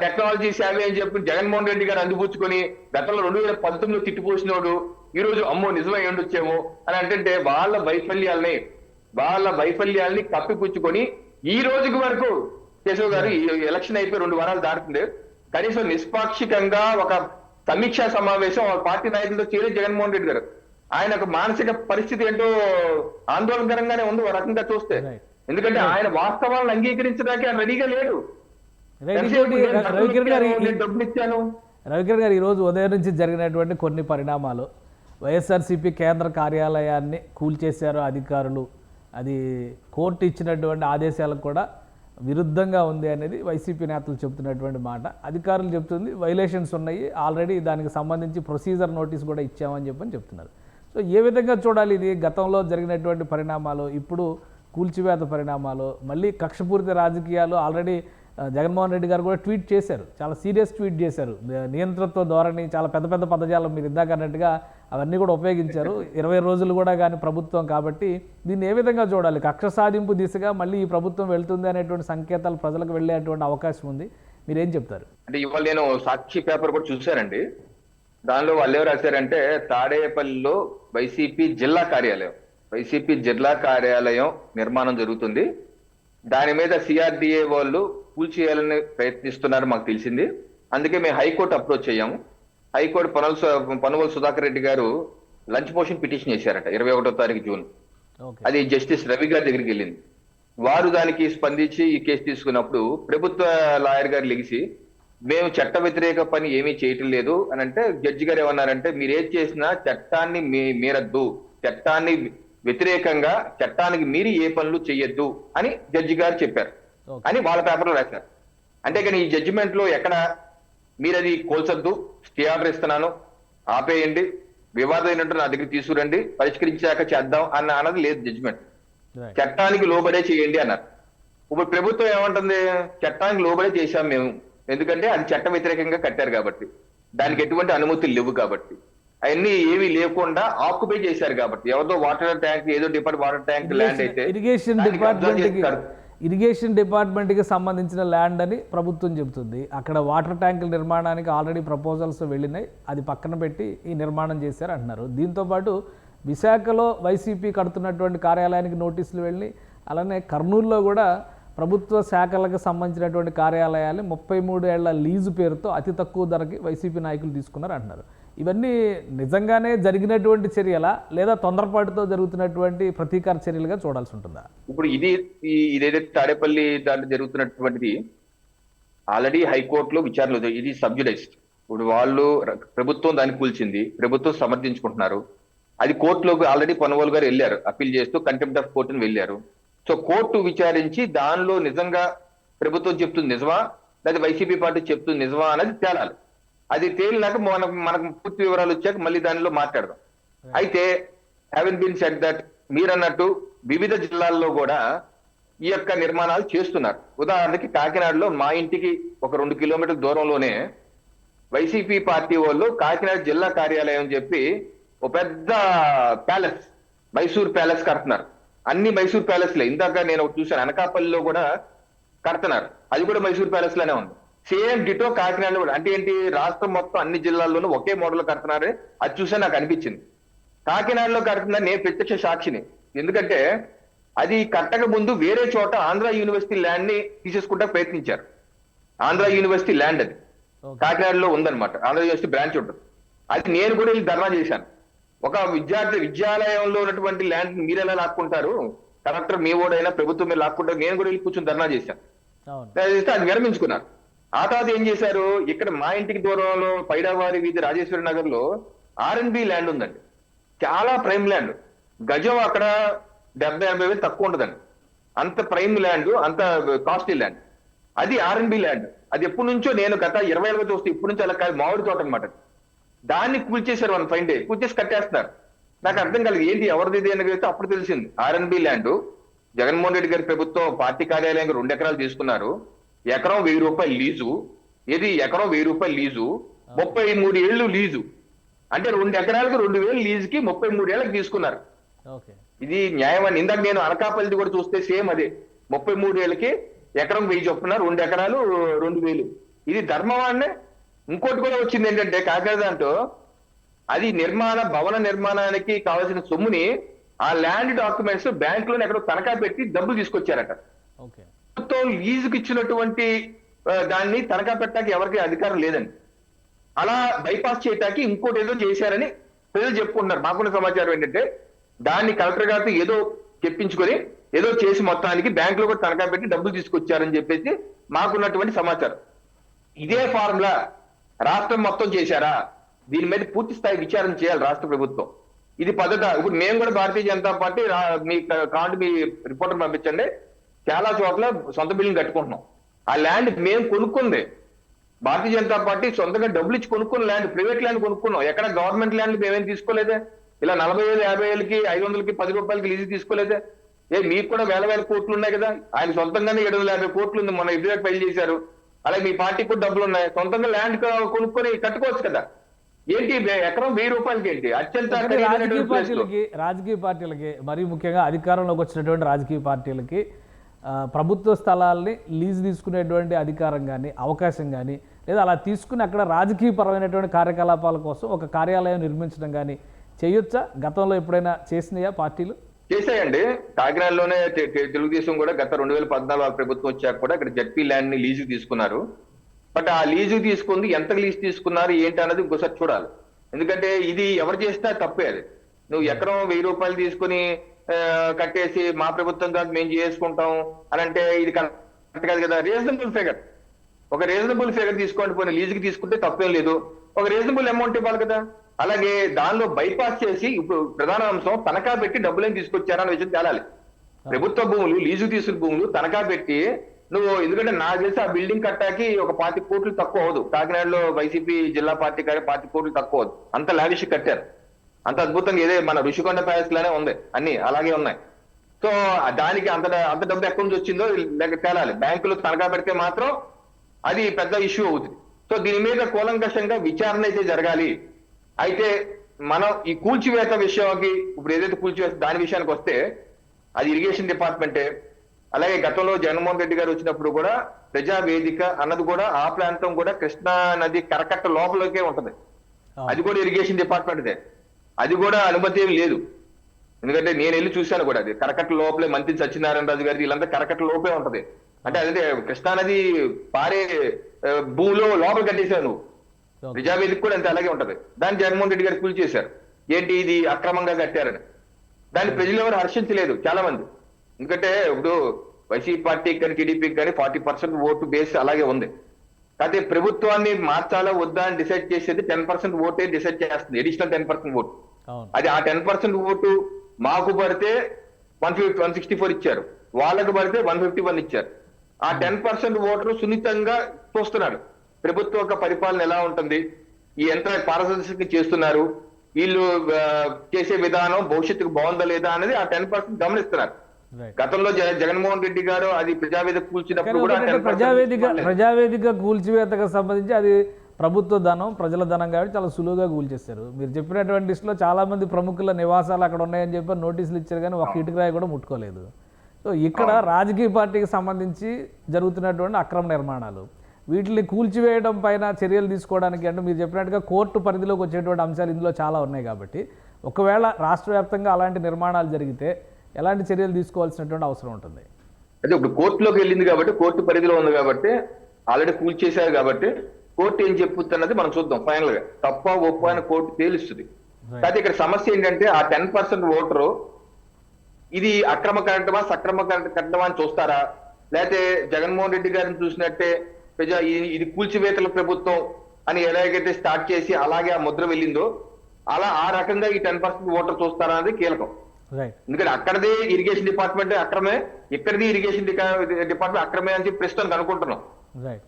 టెక్నాలజీ సేవ అని చెప్పి జగన్మోహన్ రెడ్డి గారు అందిపుచ్చుకొని గతంలో 2019 తిట్టిపోసినోడు ఈ రోజు అమ్మో నిజమై ఉండొచ్చేమో అని అంటే వాళ్ళ వైఫల్యాల్ని కప్పిపుచ్చుకొని ఈ రోజుకి వరకు కేశవ్ గారు ఈ ఎలక్షన్ అయిపోయి 2 వారాలు దాటుతుంది, కనీసం నిష్పాక్షికంగా ఒక సమీక్షా సమావేశం పార్టీ నాయకులతో చేయలేదు జగన్మోహన్ రెడ్డి గారు. ఆయన ఒక మానసిక పరిస్థితి ఏంటో ఆందోళనకరంగానే ఉంది ఒక రకంగా చూస్తే, ఎందుకంటే ఆయన వాస్తవాలను అంగీకరించడానికి ఆయన రెడీగా లేడు. రవికిరణ్ గారు ఈరోజు ఉదయం నుంచి జరిగినటువంటి కొన్ని పరిణామాలు, వైఎస్ఆర్సీపీ కేంద్ర కార్యాలయాన్ని కూల్చేశారు అధికారులు, అది కోర్టు ఇచ్చినటువంటి ఆదేశాలకు కూడా విరుద్ధంగా ఉంది అనేది వైసీపీ నేతలు చెబుతున్నటువంటి మాట. అధికారులు చెప్తుంది వైలేషన్స్ ఉన్నాయి, ఆల్రెడీ దానికి సంబంధించి ప్రొసీజర్ నోటీస్ కూడా ఇచ్చామని చెప్తున్నారు. సో ఏ విధంగా చూడాలి ఇది? గతంలో జరిగినటువంటి పరిణామాలు, ఇప్పుడు కూల్చివేత పరిణామాలు, మళ్ళీ కక్షపూరిత రాజకీయాలు. ఆల్రెడీ జగన్మోహన్ రెడ్డి గారు కూడా ట్వీట్ చేశారు, చాలా సీరియస్ ట్వీట్ చేశారు, నియంతృత్వ ధోరణి, చాలా పెద్ద పెద్ద పదజాలం మీరు ఇందాక అన్నట్టుగా అవన్నీ కూడా ఉపయోగించారు. 20 రోజులు కూడా కానీ ప్రభుత్వం కాబట్టి దీన్ని ఏ విధంగా చూడాలి? కక్ష సాధింపు దిశగా మళ్ళీ ఈ ప్రభుత్వం వెళ్తుంది అనేటువంటి సంకేతాలు ప్రజలకు వెళ్ళేటువంటి అవకాశం ఉంది, మీరేం చెప్తారు? అంటే ఇవాళ నేను సాక్షి పేపర్ కూడా చూశానండి, దానిలో వాళ్ళు ఎవరు రాశారంటే తాడేపల్లిలో వైసీపీ జిల్లా కార్యాలయం నిర్మాణం జరుగుతుంది, దాని మీద సిఆర్డిఏ వాళ్ళు కూల్చేయాలని ప్రయత్నిస్తున్నారు మాకు తెలిసింది, అందుకే మేము హైకోర్టు అప్రోచ్ అయ్యాము. హైకోర్టు పనువల్ సుధాకర్ రెడ్డి గారు లంచ్ మోషన్ పిటిషన్ చేశారట 21వ తారీఖు జూన్. అది జస్టిస్ రవి గారి దగ్గరికి వెళ్ళింది. వారు దానికి స్పందించి ఈ కేసు తీసుకున్నప్పుడు ప్రభుత్వ లాయర్ గారు లెగిసి మేము చట్ట వ్యతిరేక పని ఏమీ చేయటం లేదు అని అంటే, జడ్జి గారు ఏమన్నారంటే మీరు ఏది చేసినా చట్టాన్ని మీరద్దు, చట్టాన్ని వ్యతిరేకంగా చట్టానికి మీరి ఏ పనులు చెయ్యొద్దు అని జడ్జి గారు చెప్పారు అని వాళ్ళ పేపర్లో రాశారు. అంటే కానీ ఈ జడ్జిమెంట్ లో ఎక్కడ మీరు అది కోల్చొద్దు, స్టే ఆర్డర్ ఇస్తున్నాను, ఆపేయండి, వివాదం ఏంటంటే నా దగ్గర తీసుకురండి, పరిష్కరించాక చేద్దాం అన్నది లేదు జడ్జిమెంట్. చట్టానికి లోబడే చేయండి అన్నారు. ఇప్పుడు ప్రభుత్వం ఏమంటుంది, చట్టానికి లోబడే చేశాం మేము, ఎందుకంటే అది చట్ట వ్యతిరేకంగా కట్టారు కాబట్టి, దానికి ఎటువంటి అనుమతులు లేవు కాబట్టి, అవన్నీ ఏమీ లేకుండా ఆక్యుపై చేశారు కాబట్టి, ఎవరితో వాటర్ ట్యాంక్ ఏదో వాటర్ ట్యాంక్ ల్యాండ్ అయితే ఇరిగేషన్ డిపార్ట్మెంట్కి సంబంధించిన ల్యాండ్ అని ప్రభుత్వం చెబుతుంది. అక్కడ వాటర్ ట్యాంకుల నిర్మాణానికి ఆల్రెడీ ప్రపోజల్స్ వెళ్ళినాయి, అది పక్కన పెట్టి ఈ నిర్మాణం చేశారు అంటున్నారు. దీంతోపాటు విశాఖలో వైసీపీ కడుతున్నటువంటి కార్యాలయానికి నోటీసులు వెళ్ళి, అలానే కర్నూలులో కూడా ప్రభుత్వ శాఖలకు సంబంధించినటువంటి కార్యాలయాలు 33 ఏళ్ల లీజు పేరుతో అతి తక్కువ ధరకి వైసీపీ నాయకులు తీసుకున్నారు అంటున్నారు. ఇవన్నీ నిజంగానే జరిగినటువంటి చర్యలా, లేదా తొందరపాటుతో జరుగుతున్నటువంటి ప్రతీకార చర్యలుగా చూడాల్సి ఉంటుందా? ఇప్పుడు ఇదేదైతే తాడేపల్లి దాంట్లో జరుగుతున్నటువంటిది ఆల్రెడీ హైకోర్టులో విచారణలో ఇది సబ్జుడైజ్డ్. ఇప్పుడు వాళ్ళు ప్రభుత్వం దాన్ని కూల్చింది, ప్రభుత్వం సమర్థించుకుంటున్నారు. అది కోర్టులోకి ఆల్రెడీ పొన్నవాళ్ళు గారు వెళ్ళారు, అప్పీల్ చేస్తూ కంటెంప్ట్ ఆఫ్ కోర్టును వెళ్ళారు. సో కోర్టు విచారించి దానిలో నిజంగా ప్రభుత్వం చెప్తుంది నిజమా, లేదా వైసీపీ పార్టీ చెప్తుంది నిజమా అనేది తేలాలి. అది తేలినాక మనకు పూర్తి వివరాలు వచ్చాక మళ్ళీ దానిలో మాట్లాడదాం. అయితే హ్యావెన్ బీన్ సెడ్ దట్ మీరు అన్నట్టు వివిధ జిల్లాల్లో కూడా ఈ యొక్క నిర్మాణాలు చేస్తున్నారు. ఉదాహరణకి కాకినాడలో మా ఇంటికి ఒక 2 కిలోమీటర్ల దూరంలోనే వైసీపీ పార్టీ వాళ్ళు కాకినాడ జిల్లా కార్యాలయం అని చెప్పి ఒక పెద్ద ప్యాలెస్, మైసూర్ ప్యాలెస్ కడుతున్నారు. అన్ని మైసూర్ ప్యాలెస్లే. ఇందాక నేను ఒకటి చూశాను, అనకాపల్లిలో కూడా కడుతున్నారు, అది కూడా మైసూర్ ప్యాలెస్ లోనే ఉంది. సేమ్ డిటో కాకినాడలో కూడా. అంటే ఏంటి, రాష్ట్రం మొత్తం అన్ని జిల్లాల్లోనూ ఒకే మోడల్ కడుతున్నారు. అది చూసే నాకు అనిపించింది. కాకినాడలో కడుతుందని నేను ప్రత్యక్ష సాక్షిని. ఎందుకంటే అది కట్టక ముందు వేరే చోట ఆంధ్ర యూనివర్సిటీ ల్యాండ్ ని తీసేసుకుంటా ప్రయత్నించారు. ఆంధ్ర యూనివర్సిటీ ల్యాండ్ అది కాకినాడలో ఉందన్నమాట, ఆంధ్ర యూనివర్సిటీ బ్రాంచ్ ఉంటుంది. అది నేను కూడా వెళ్ళి ధర్నా చేశాను. ఒక విద్యాలయంలో ఉన్నటువంటి ల్యాండ్ మీరు ఎలా లాక్కుంటారు, కలెక్టర్ మీ ఓడైనా ప్రభుత్వం మీరు లాక్కుంటారు, నేను కూడా వెళ్ళి కూర్చొని ధర్నా చేశాను. అది విరమించుకున్నారు. ఆ తర్వాత ఏం చేశారు, ఇక్కడ మా ఇంటికి దూరంలో పైడావారి వీధి రాజేశ్వరి నగర్ లో R&B ల్యాండ్ ఉందండి. చాలా ప్రైమ్ ల్యాండ్, గజం అక్కడ 70-80 వేలు తక్కువ ఉండదండి. అంత ప్రైమ్ ల్యాండ్, అంత కాస్ట్లీ ల్యాండ్. అది R&B ల్యాండ్. అది ఎప్పటి నుంచో నేను గత 20 ఏళ్ళగా చూస్తే ఇప్పటి నుంచి అలా కాదు, మామిడి తోట అనమాట. దాన్ని కూల్చేశారు, 1 ఫైన్ డే కూల్చేసి కట్టేస్తున్నారు. నాకు అర్థం కాలేదు ఏంటి ఎవరిది ఇది అని చెప్తే అప్పుడు తెలిసింది R&B ల్యాండ్ జగన్మోహన్ రెడ్డి గారి ప్రభుత్వం పార్టీ కార్యాలయం 2 ఎకరాలు తీసుకున్నారు. ఎకరం 1000 రూపాయలు లీజు. ఏది ఎకరం 1000 రూపాయలు లీజు, 33 ఏళ్ళు లీజు. అంటే 2 ఎకరాలకు 2000 లీజుకి 33 ఏళ్ళకి తీసుకున్నారు. ఇది న్యాయమని. ఇందాక నేను అనకాపల్లిది కూడా చూస్తే సేమ్ అదే, 33 ఏళ్ళకి ఎకరం 1000 చొప్పున 2 ఎకరాలు 2000. ఇది ధర్మవాన్నే. ఇంకోటి కూడా వచ్చింది ఏంటంటే కాకినాడ దాంట్లో అది భవన నిర్మాణానికి కావాల్సిన సొమ్ముని ఆ ల్యాండ్ డాక్యుమెంట్స్ బ్యాంక్ లోనే ఎక్కడో తనఖా పెట్టి డబ్బులు తీసుకొచ్చారట. ప్రభుత్వం లీజుకి ఇచ్చినటువంటి దాన్ని తనఖా పెట్టడానికి ఎవరికి అధికారం లేదండి. అలా బైపాస్ చేయటానికి ఇంకోటి ఏదో చేశారని ప్రజలు చెప్పుకుంటున్నారు. మాకున్న సమాచారం ఏంటంటే దాన్ని కలెక్టర్ గారితో ఏదో చెప్పించుకొని ఏదో చేసి మొత్తానికి బ్యాంక్ లో కూడా తనఖా పెట్టి డబ్బులు తీసుకొచ్చారని చెప్పేసి మాకున్నటువంటి సమాచారం. ఇదే ఫార్ములా రాష్ట్రం మొత్తం చేశారా, దీని మీద పూర్తి స్థాయి విచారణ చేయాలి రాష్ట్ర ప్రభుత్వం. ఇది పద్ధతి. ఇప్పుడు మేము కూడా భారతీయ జనతా పార్టీ మీ రిపోర్టర్ పంపించండి, చాలా చోట్ల సొంత బిల్డింగ్ కట్టుకుంటున్నాం. ఆ ల్యాండ్ మేము కొనుక్కుంది భారతీయ జనతా పార్టీ సొంతంగా డబ్బులు ఇచ్చి కొనుక్కున్న ల్యాండ్, ప్రైవేట్ ల్యాండ్ కొనుక్కున్నాం. ఎక్కడ గవర్నమెంట్ ల్యాండ్ మేమేం తీసుకోలేదే. ఇలా 40,000, 50,000కి, 500కి, 10 రూపాయలకి లీజు తీసుకోలేదే. మీకు కూడా వేల కోట్లు ఉన్నాయి కదా. ఆయన సొంతంగానే 750 కోట్లు ఉంది, మొన్న ఎదురు ఫైల్ చేశారు. అలాగే మీ పార్టీకి కూడా డబ్బులు ఉన్నాయి, సొంతంగా ల్యాండ్ కొనుక్కొని కట్టుకోవచ్చు కదా. ఏంటి ఎకరం 1000 రూపాయలకి ఏంటి అత్యంత రాజకీయ పార్టీలకి మరీ ముఖ్యంగా అధికారంలోకి వచ్చినటువంటి రాజకీయ పార్టీలకి ప్రభుత్వ స్థలాల్ని లీజు తీసుకునేటువంటి అధికారం కానీ అవకాశం కానీ, లేదా అలా తీసుకుని అక్కడ రాజకీయపరమైనటువంటి కార్యకలాపాల కోసం ఒక కార్యాలయం నిర్మించడం కానీ చేయొచ్చా? గతంలో ఎప్పుడైనా చేసినాయా పార్టీలు? చేశాయండి. కాకినాడలోనే తెలుగుదేశం కూడా గత 2014 ప్రభుత్వం వచ్చాక కూడా ఇక్కడ జడ్పీ ల్యాండ్ ని లీజు తీసుకున్నారు. బట్ ఆ లీజు తీసుకుంది ఎంత లీజు తీసుకున్నారు ఏంటి అన్నది ఇంకోసారి చూడాలి. ఎందుకంటే ఇది ఎవరు చేసినా తప్పే. అది నువ్వు ఎకరం 1000 రూపాయలు తీసుకుని కట్టేసి మా ప్రభుత్వం కాదు మేము చేసుకుంటాం అని అంటే ఇది కరెక్ట్ కాదు కదా. రీజనబుల్ ఫిగర్, ఒక రీజనబుల్ ఫిగర్ తీసుకోండి, పోనీ లీజుకి తీసుకుంటే తప్పేం లేదు, ఒక రీజనబుల్ అమౌంట్ ఇవ్వాలి కదా. అలాగే దానిలో బైపాస్ చేసి ఇప్పుడు ప్రధాన అంశం తనఖా పెట్టి డబ్బులేం తీసుకొచ్చారన్న విషయం తేలాలి. ప్రభుత్వ భూములు, లీజు తీసుకున్న భూములు తనఖా పెట్టి నువ్వు, ఎందుకంటే నాకు తెలిసి ఆ బిల్డింగ్ కట్టాకి ఒక 25 కోట్లు తక్కువ అవదు. కాకినాడలో వైసీపీ జిల్లా పార్టీ 25 కోట్లు తక్కువ అవదు. అంత లావిష్ కట్టారు, అంత అద్భుతంగా. ఏదే మన ఋషికొండ ప్యాలెస్ లానే ఉంది, అన్ని అలాగే ఉన్నాయి. సో దానికి అంత డబ్బు ఎక్కడి నుంచి వచ్చిందో లేక తేలాలి. బ్యాంకులు తనఖా పెడితే మాత్రం అది పెద్ద ఇష్యూ అవుతుంది. సో దీని మీద కూలంకషంగా విచారణ అయితే జరగాలి. అయితే మనం ఈ కూల్చివేత విషయానికి ఇప్పుడు ఏదైతే కూల్చివేత దాని విషయానికి వస్తే అది ఇరిగేషన్ డిపార్ట్మెంటే. అలాగే గతంలో జగన్మోహన్ రెడ్డి గారు వచ్చినప్పుడు కూడా ప్రజా వేదిక అన్నది కూడా ఆ ప్రాంతం కూడా కృష్ణా నది కరకట్ట లోపలికే ఉంటది, అది కూడా ఇరిగేషన్ డిపార్ట్మెంట్దే. అది కూడా అనుమతి ఏమి లేదు. ఎందుకంటే నేను వెళ్ళి చూశాను కూడా, అది కరకట్ట లోపలే మంత్రి సత్యనారాయణ రాజు గారి వీళ్ళంతా కరకట్ట లోపే ఉంటది. అంటే అదే కృష్ణానది పారే భూమిలో లోపల కట్టేశావు నువ్వు. ప్రజావేదిక కూడా అంతే అలాగే ఉంటది. దాన్ని జగన్మోహన్ రెడ్డి గారు కూల్చేశారు. ఏంటి ఇది అక్రమంగా కట్టారని. దాన్ని ప్రజలు ఎవరు హర్షించలేదు చాలా మంది. ఎందుకంటే ఇప్పుడు వైసీపీ పార్టీకి కానీ టీడీపీకి కానీ 40% ఓటు బేస్ అలాగే ఉంది. కాకపోతే ప్రభుత్వాన్ని మార్చాలా వద్దా అని డిసైడ్ చేసేది 10% ఓటే డిసైడ్ చేస్తుంది, అడిషనల్ 10% ఓటు. అది ఆ 10% ఓటు మాకు పడితే 164 ఇచ్చారు, వాళ్ళకు పడితే 151 ఇచ్చారు. ఆ 10% ఓటరు సున్నితంగా చూస్తున్నారు ప్రభుత్వ యొక్క పరిపాలన ఎలా ఉంటుంది, ఈ ఎంత పారదర్శకంగా చేస్తున్నారు, వీళ్ళు చేసే విధానం భవిష్యత్తుకు బాగుందా లేదా అనేది ఆ 10% గమనిస్తున్నారు. గతంలో జగన్మోహన్ రెడ్డి గారు అది ప్రజావేదిక కూల్చినప్పుడు కూడా ప్రజావేదిక కూల్చివేతకు సంబంధించి అది ప్రభుత్వ ధనం, ప్రజల ధనం కాబట్టి చాలా సులువుగా కూల్చేస్తారు. మీరు చెప్పినటువంటి లిస్టులో చాలా మంది ప్రముఖుల నివాసాలు అక్కడ ఉన్నాయని చెప్పి నోటీసులు ఇచ్చారు, కానీ ఒక ఇటుకరాయి కూడా ముట్టుకోలేదు. సో ఇక్కడ రాజకీయ పార్టీకి సంబంధించి జరుగుతున్నటువంటి అక్రమ నిర్మాణాలు, వీటిని కూల్చివేయడం పైన చర్యలు తీసుకోవడానికి, అంటే మీరు చెప్పినట్టుగా కోర్టు పరిధిలోకి వచ్చేటువంటి అంశాలు ఇందులో చాలా ఉన్నాయి కాబట్టి ఒకవేళ రాష్ట్ర వ్యాప్తంగా అలాంటి నిర్మాణాలు జరిగితే ఎలాంటి చర్యలు తీసుకోవాల్సినటువంటి అవసరం ఉంటుంది? అంటే ఇప్పుడు కోర్టులోకి వెళ్ళింది కాబట్టి, కోర్టు పరిధిలో ఉంది కాబట్టి, ఆల్రెడీ కూల్చేశారు కాబట్టి కోర్టు ఏం చెప్పుతున్నది మనం చూద్దాం. ఫైనల్ గా తప్ప ఒప్ప అని కోర్టు తేలుస్తుంది. అయితే ఇక్కడ సమస్య ఏంటంటే ఆ 10% ఓటరు ఇది అక్రమ కట్టడమా సక్రమ కట్టడమా అని చూస్తారా, లేకపోతే జగన్మోహన్ రెడ్డి గారిని చూసినట్టే ఇది కూల్చివేతల ప్రభుత్వం అని ఎలాగైతే స్టార్ట్ చేసి అలాగే ఆ ముద్ర వెళ్ళిందో అలా ఆ రకంగా ఈ 10% ఓటర్ చూస్తారా అనేది కీలకం. ఎందుకంటే అక్కడదే ఇరిగేషన్ డిపార్ట్మెంట్ అక్రమే, ఇక్కడది ఇరిగేషన్ డిపార్ట్మెంట్ అక్రమే అని చెప్పి ప్రస్తుతం అనుకుంటున్నాం.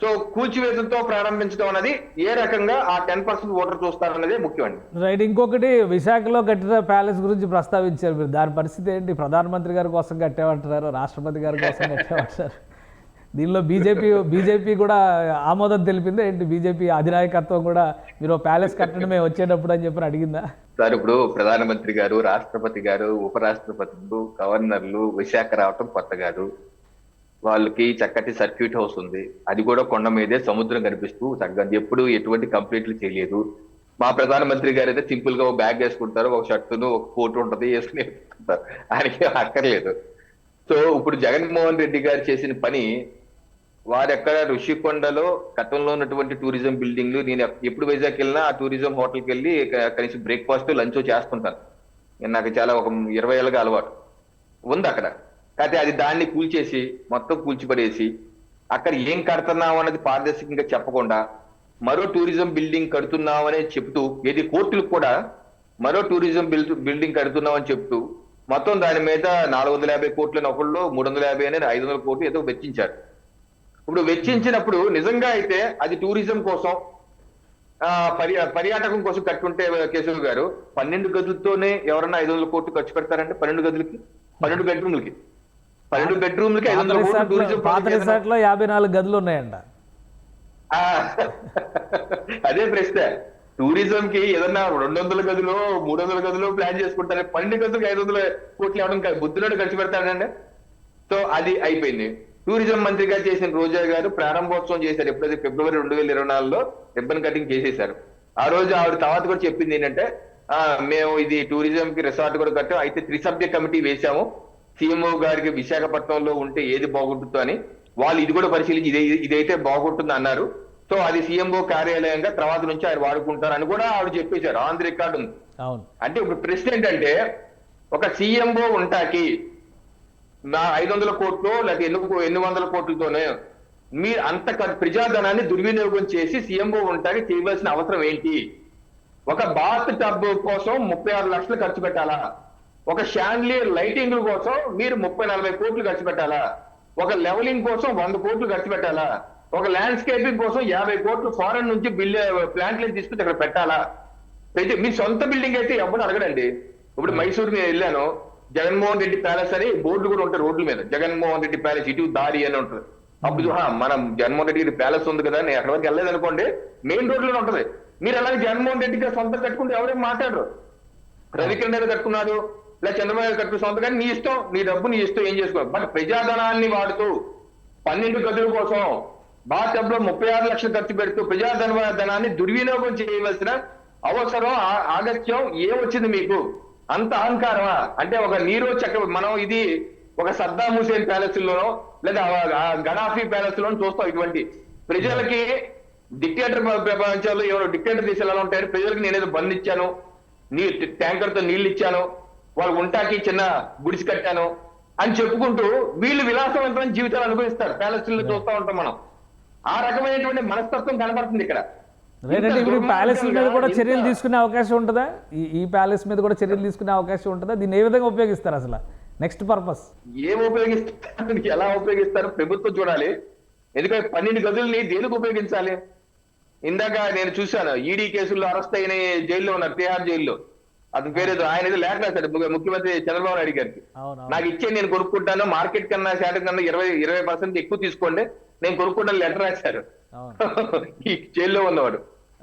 సో కూల్చివేతలతో ప్రారంభించడం అనేది ఏ రకంగా ఆ 10% ఓటర్ చూస్తారన్నదే ముఖ్యమండి. రైట్. ఇంకొకటి, విశాఖలో కట్టిన ప్యాలెస్ గురించి ప్రస్తావించారు మీరు. దాని పరిస్థితి ఏంటి? ప్రధానమంత్రి గారి కోసం కట్టేమంటున్నారు, రాష్ట్రపతి గారి కోసం కట్టేమంటారు? దీనిలో బీజేపీ కూడా ఆమోదం తెలిపిందా ఏంటి? బీజేపీ అధినాయకత్వం కూడా మీరు ప్యాలెస్ కట్టడమే వచ్చేటప్పుడు అని చెప్పి అడిగిందా? సార్ ఇప్పుడు ప్రధానమంత్రి గారు, రాష్ట్రపతి గారు, ఉపరాష్ట్రపతులు, గవర్నర్లు విశాఖ రావటం కొత్త కాదు. వాళ్ళకి చక్కటి సర్క్యూట్ హౌస్ ఉంది, అది కూడా కొండ మీదే సముద్రం కనిపిస్తూ చక్కగా ఎప్పుడు ఎటువంటి కంప్లైంట్లు చేయలేదు. మా ప్రధానమంత్రి గారు అయితే సింపుల్ గా ఒక బ్యాగ్ వేసుకుంటారు, ఒక షర్టును ఒక కోట్ ఉంటది వేసుకుని వేసుకుంటారు, ఆయనకి అక్కర్లేదు. సో ఇప్పుడు జగన్మోహన్ రెడ్డి గారు చేసిన పని, వారెక్కడ ఋషికొండలో గతంలో ఉన్నటువంటి టూరిజం బిల్డింగ్లు, నేను ఎప్పుడు వైజాగ్ వెళ్ళినా ఆ టూరిజం హోటల్కి వెళ్ళి కనీసం బ్రేక్ఫాస్ట్ లంచ్ చేస్తుంటాను. నాకు చాలా ఒక 20 ఏళ్ళగా అలవాటు ఉంది అక్కడ. కాకపోతే అది దాన్ని కూల్చేసి మొత్తం కూల్చిపడేసి అక్కడ ఏం కడుతున్నాం అన్నది పారదర్శకంగా చెప్పకుండా మరో టూరిజం బిల్డింగ్ కడుతున్నాం అనే చెప్తూ, ఏది కోర్టులకు కూడా మరో టూరిజం బిల్డింగ్ కడుతున్నాం అని చెప్తూ మొత్తం దాని మీద 450 కోట్లు అని ఒకళ్ళు, 350 అని 500 కోట్లు ఏదో వెచ్చించారు. ఇప్పుడు వెచ్చించినప్పుడు నిజంగా అయితే అది టూరిజం కోసం పర్యాటకం కోసం కట్టుంటే కేశవ్ గారు 12 గదులతోనే ఎవరన్నా 500 కోట్లు ఖర్చు పెడతారంటే 12 గదులకి 12 బెడ్రూమ్లకి 500 కోట్లు టూరిజం. పాత రిసార్ట్ లో 54 గదులు ఉన్నాయంట. అదే ప్రశ్న. టూరిజం కి ఏదన్నా 200 గదులు 300 గదులు ప్లాన్ చేసుకుంటారు, 12 గదులకు 500 కోట్లు ఇవ్వడం బుద్ధిలోనే ఖర్చు పెడతాడండి. సో అది అయిపోయింది. టూరిజం మంత్రిగా చేసిన రోజా గారు ప్రారంభోత్సవం చేశారు. ఎప్పుడైతే ఫిబ్రవరి 2024లో రిబ్బన్ కటింగ్ చేసేశారు. ఆ రోజు ఆవిడ తర్వాత కూడా చెప్పింది ఏంటంటే, మేము ఇది టూరిజం కి రిసార్ట్ కూడా కట్టాం, అయితే త్రిసభ్య కమిటీ వేశాము, సీఎంఓ గారికి విశాఖపట్నంలో ఉంటే ఏది బాగుంటుందో అని, వాళ్ళు ఇది కూడా పరిశీలించి ఇదైతే బాగుంటుంది అన్నారు. సో అది సీఎంఓ కార్యాలయంగా తర్వాత నుంచి ఆయన వాడుకుంటారు అని కూడా ఆవిడ చెప్పేశారు. ఆన్ ది రికార్డు ఉంది. అంటే ఇప్పుడు ప్రశ్న ఏంటంటే, ఒక సీఎంఓ ఉంటాకి నా 500 కోట్లు లేకపోతే ఎన్ని వందల కోట్లతోనే మీరు అంత ప్రజాధనాన్ని దుర్వినియోగం చేసి సీఎంఓ ఉంటాకి చేయవలసిన అవసరం ఏంటి? ఒక బాత్ టబ్ కోసం 36 లక్షలు ఖర్చు పెట్టాలా? ఒక షాండ్లియర్ లైటింగ్ కోసం మీరు 30-40 కోట్లు ఖర్చు పెట్టాలా? ఒక లెవలింగ్ కోసం 100 కోట్లు ఖర్చు పెట్టాలా? ఒక ల్యాండ్స్కేపింగ్ కోసం 50 కోట్లు ఫారెన్ నుంచి ప్లాంట్లు తీసుకుని అక్కడ పెట్టాలా? మీ సొంత బిల్డింగ్ అయితే ఎవరు అడగడండి. ఇప్పుడు మైసూరు నేను వెళ్ళాను, జగన్మోహన్ రెడ్డి ప్యాలెస్ అని బోర్డులు కూడా ఉంటాయి రోడ్ల మీద, జగన్మోహన్ రెడ్డి ప్యాలెస్ ఇటు దారి అని ఉంటుంది. అప్పుడు మనం జగన్మోహన్ రెడ్డి ప్యాలెస్ ఉంది కదా, నేను అక్కడ వరకు వెళ్ళలేదు అనుకోండి, మెయిన్ రోడ్ లోనే ఉంటది. మీరు అలాగే జగన్మోహన్ రెడ్డికి సొంతం కట్టుకుంటే ఎవరేం మాట్లాడరు. రవికిరణ్ గారు కట్టుకున్నారు, లేదా చంద్రబాబు గారు కట్టుకున్న సొంతం, కానీ నీ ఇష్టం, నీ డబ్బు నీ ఇష్టం, ఏం చేసుకోవాలి. బట్ ప్రజాధనాన్ని వాడుతూ 12 గదుల కోసం బాత్టబ్ లో 36 లక్షలు ఖర్చు పెడుతూ ప్రజాధనాన్ని దుర్వినియోగం చేయవలసిన అవసరం, ఆగత్యం ఏమొచ్చింది మీకు? అంత అహంకారమా? అంటే ఒక నీరో చక్ర మనం ఇది ఒక సద్దాం హుసేన్ ప్యాలెస్ లోనో లేదా గడాఫీ ప్యాలెస్ లోనో చూస్తాం. ఇటువంటి ప్రజలకి డిక్టేటర్ ప్రపంచంలో ఎవరో డిక్టేటర్ దేశాలు ఎలా ఉంటాయని ప్రజలకు నేనేదో బంద్ ఇచ్చాను, ట్యాంకర్ తో నీళ్లు ఇచ్చాను, వాళ్ళు ఉంటాకి చిన్న గుడిసి కట్టాను అని చెప్పుకుంటూ వీళ్ళు విలాసవంతమైన జీవితాలు అనుభవిస్తారు. ప్యాలెస్ లో చూస్తూ ఉంటాం మనం. ఆ రకమైనటువంటి మనస్తత్వం కనబడుతుంది ఇక్కడ. రేటంటే ఇప్పుడు ప్యాలెస్ మీద కూడా చర్యలు తీసుకునే అవకాశం ఉంటుందా? ఈ ప్యాలెస్ మీద కూడా చర్యలు తీసుకునే అవకాశం ఉంటుందా? దీన్ని ఏ విధంగా ఉపయోగిస్తారు అసలు? నెక్స్ట్ పర్పస్ ఏం ఉపయోగిస్తారు, ఎలా ఉపయోగిస్తారు ప్రభుత్వం చూడాలి. ఎందుకంటే 12 గదుల్ని దేనికి ఉపయోగించాలి? ఇందాక నేను చూశాను, ఈడీ కేసుల్లో అరెస్ట్ అయిన జైల్లో ఉన్నారు, తిహార్ జైల్లో. అతని పేరేదో ఆయన ఏదో లేఖ రాశాడు ముఖ్యమంత్రి చంద్రబాబు నాయుడు గారికి. నాకు ఇచ్చే నేను కొనుక్కుంటాను, మార్కెట్ కన్నా శాతం కన్నా 20% ఎక్కువ తీసుకోండి, నేను కొనుక్కుంటాను లెటర్ రాశారు ఈ జైల్లో ఉన్నవాడు.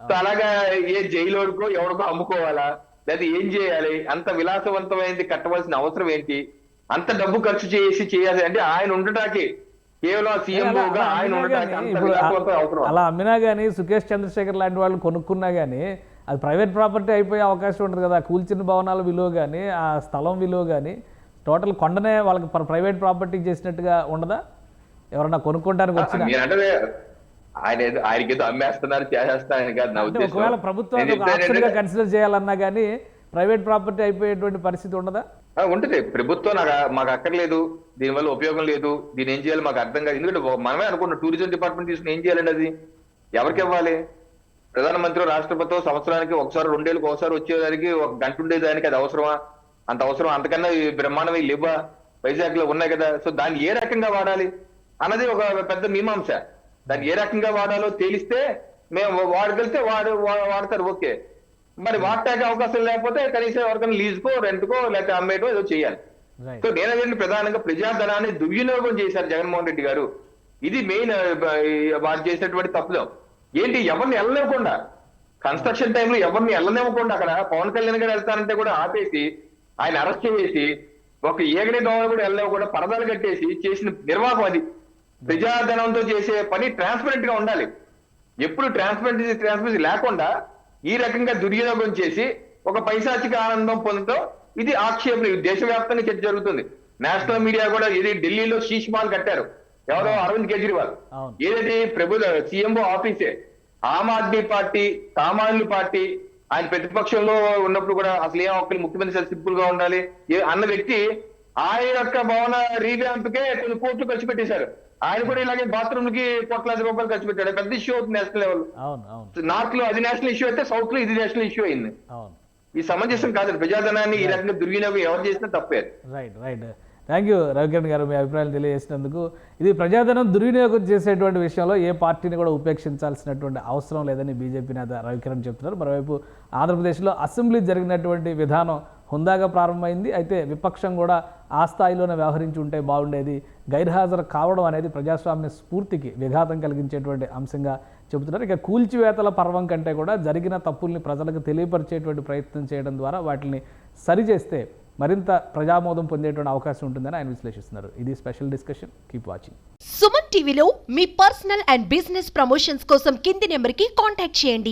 సో అలాగా ఏ జైలుకో ఎవరికో అమ్ముకోవాలా లేదా ఏం చేయాలి? అంత విలాసవంతమైనది కట్టవలసిన అవసరం ఏంటి? అంత డబ్బు ఖర్చు చేయాలి అంటే ఆయన ఉండటానికి కేవలం సీఎంగా ఆయన ఉండటానికి అంత విలాసవంతం అవసరం. అలా అమ్మినా కానీ సుకేష్ చంద్రశేఖర్ లాంటి వాళ్ళు కొనుక్కున్నా కానీ అది ప్రైవేట్ ప్రాపర్టీ అయిపోయే అవకాశం ఉంటుంది కదా. కూల్చిన భవనాల విలువ కానీ ఆ స్థలం విలువ కానీ టోటల్ కొండనే వాళ్ళకి ప్రైవేట్ ప్రాపర్టీ చేసినట్టుగా ఉండదా? ఎవరన్నా కొనుక్కోవడానికి వచ్చిన ఆయనకి ఏదో అమ్మేస్తున్నారు చేసేస్తారని కాదు నా ఉద్దేశం. ఒకవేళ ప్రభుత్వం కన్సిడర్ చేయాలన్నా కానీ ప్రైవేట్ ప్రాపర్టీ అయిపోయేటువంటి పరిస్థితి ఉండదా? ఉంటుంది. ప్రభుత్వం మాకు అక్కర్లేదు, దీనివల్ల ఉపయోగం లేదు, దీని ఏం చేయాలి మాకు అర్థం కాదు. ఎందుకంటే మనమే అనుకున్నాం టూరిజం డిపార్ట్మెంట్ తీసుకుని ఏం చేయాలండి? అది ఎవరికి ఇవ్వాలి? ప్రధానమంత్రి రాష్ట్రపతి సంవత్సరానికి ఒకసారి 2 ఏళ్ళకి ఒకసారి వచ్చేదానికి 1 గంట ఉండేదానికి అది అవసరమా? అంత అవసరం అంతకన్నా బ్రహ్మాండం లేవా? వైజాగ్ లో ఉన్నాయి కదా. సో దాన్ని ఏ రకంగా వాడాలి అన్నది ఒక పెద్ద మీమాంస. దాన్ని ఏ రకంగా వాడాలో తేలిస్తే మేము వాడగలితే వాడతారు, ఓకే. మరి వాడటానికి అవకాశం లేకపోతే కనీసం ఎవరికైనా లీజుకో రెంట్కో లేకపోతే అమ్మేటో ఏదో చేయాలి. సో నేనంటే ప్రధానంగా ప్రజాధనాన్ని దుర్వినియోగం చేశారు జగన్మోహన్ రెడ్డి గారు. ఇది మెయిన్ వారు చేసినటువంటి తప్పుదాం. ఏంటి, ఎవరిని వెళ్ళనివ్వకుండా కన్స్ట్రక్షన్ టైంలో ఎవరిని వెళ్ళనివ్వకుండా అక్కడ పవన్ కళ్యాణ్ గారు వెళ్తానంటే కూడా ఆపేసి ఆయన అరెస్ట్ చేసి ఒక ఏగనే దోమలు కూడా వెళ్ళనివ్వకుండా పరదాలు కట్టేసి చేసిన నిర్వాహకం అది. ప్రజాధనంతో చేసే పని ట్రాన్స్పరెంట్ గా ఉండాలి. ఎప్పుడు ట్రాన్స్పరెన్సీ లేకుండా ఈ రకంగా దుర్వినియోగం చేసి ఒక పైశాచిక ఆనందం పొందడం ఇది ఆక్షేపణ. దేశవ్యాప్తంగా చర్చ జరుగుతుంది. నేషనల్ మీడియా కూడా ఇది ఢిల్లీలో శీష్ మాల్ కట్టారు ఎవరో అరవింద్ కేజ్రీవాల్. ఏదైతే సీఎంఓ ఆఫీసే ఆమ్ ఆద్మీ పార్టీ సామాన్యుల పార్టీ ఆయన ప్రతిపక్షంలో ఉన్నప్పుడు కూడా అసలు ఏం ఒక్కరు ముఖ్యమంత్రి చాలా సింపుల్ గా ఉండాలి అన్న వ్యక్తి ఆయన యొక్క భవన రీవ్యాంప్ కే కొన్ని కోట్లు ఖర్చు పెట్టేశారు. ఆయన కూడా ఇలాగే బాత్రూమ్ కి ₹1,00,000 ఖర్చు పెట్టాడు. పెద్ద ఇష్యూ అవుతుంది నేషనల్ లెవెల్. నార్త్ లో అది నేషనల్ ఇష్యూ అయితే సౌత్ లో ఇది నేషనల్ ఇష్యూ అయింది. ఈ సమంజసం కాదు. ప్రజాధనాన్ని ఈ రకంగా దుర్వినియోగం ఎవరు చేసినా తప్పే. రైట్. థ్యాంక్ యూ రవికిరణ్ గారు, మీ అభిప్రాయాలు తెలియజేసినందుకు. ఇది ప్రజాధనం దుర్వినియోగం చేసేటువంటి విషయంలో ఏ పార్టీని కూడా ఉపేక్షించాల్సినటువంటి అవసరం లేదని బీజేపీ నేత రవికిరణ్ చెప్తున్నారు. మరోవైపు ఆంధ్రప్రదేశ్లో అసెంబ్లీ జరిగినటువంటి విధానం హుందాగా ప్రారంభమైంది. అయితే విపక్షం కూడా ఆ స్థాయిలోనే వ్యవహరించి ఉంటే బాగుండేది. గైర్హాజరు కావడం అనేది ప్రజాస్వామ్య స్ఫూర్తికి విఘాతం కలిగించేటువంటి అంశంగా చెబుతున్నారు. ఇక కూల్చివేతల పర్వం కంటే కూడా జరిగిన తప్పుల్ని ప్రజలకు తెలియపరిచేటువంటి ప్రయత్నం చేయడం ద్వారా వాటిని సరిచేస్తే మరింత ప్రజామోదం పొందేటువంటి అవకాశం ఉంటుందని ఆయన విశ్లేషిస్తున్నారు. ఇది special discussion. Keep watching. Suman టీవీలో మీ పర్సనల్ అండ్ బిజినెస్ ప్రమోషన్స్ కోసం కింది నెంబర్కి కాంటాక్ట్ చేయండి.